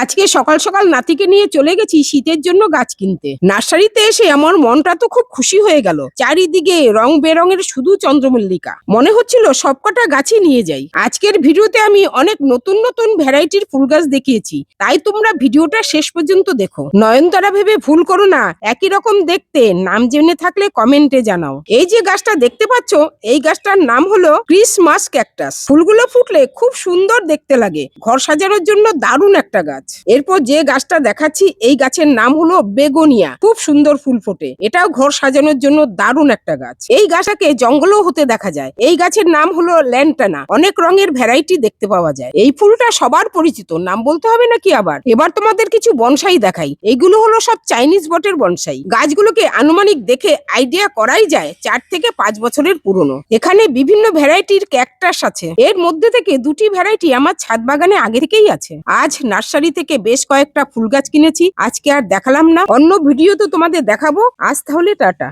আজকে সকাল সকাল নাতিকে নিয়ে চলে গেছি শীতের জন্য গাছ কিনতে। নার্সারিতে এসে আমার মনটা তো খুব খুশি হয়ে গেল। চারিদিকে রং বেরঙের শুধু চন্দ্রমল্লিকা, মনে হচ্ছিল সবকটা গাছই নিয়ে যাই। আজকের ভিডিওতে আমি অনেক নতুন নতুন ভ্যারাইটির ফুল গাছ দেখিয়েছি, তাই তোমরা ভিডিওটা শেষ পর্যন্ত দেখো। নয়নতারা ভেবে ভুল করো না, একই রকম দেখতে, নাম জেনে থাকলে কমেন্টে জানাও। এই যে গাছটা দেখতে পাচ্ছ, এই গাছটার নাম হলো ক্রিসমাস ক্যাকটাস। ফুলগুলো ফুটলে খুব সুন্দর দেখতে লাগে, ঘর সাজানোর জন্য দারুণ একটা গাছ। এরপর যে গাছটা দেখাচ্ছি, এই গাছের নাম হলো বেগোনিয়া। খুব সুন্দর ফুল ফোটে, এটাও ঘর সাজানোর জন্য দারুণ একটা গাছ। এই গাছটাকে জঙ্গলেও হতে দেখা যায়। এই গাছের নাম হলো ল্যান্টানা। অনেক রঙের ভ্যারাইটি দেখতে পাওয়া যায়। এই ফুলটা সবার পরিচিত, নাম বলতে হবে নাকি আবার। এবার তোমাদের কিছু বনসাই দেখাই। এইগুলো হলো সব চাইনিজ বটের বনসাই। গাছগুলোকে আনুমানিক দেখে আইডিয়া করাই যায় 4 থেকে 5 বছরের পুরনো। এখানে বিভিন্ন ভ্যারাইটির ক্যাকটাস আছে, এর মধ্যে থেকে দুটি ভ্যারাইটি আমার ছাদ বাগানে আগে থেকেই আছে। আজ নার্সারি থেকে বেশ কয়েকটা ফুল গাছ কিনেছি, আজকে আর দেখালাম না, অন্য ভিডিওতে তোমাদের দেখাবো। আজ তাহলে টাটা।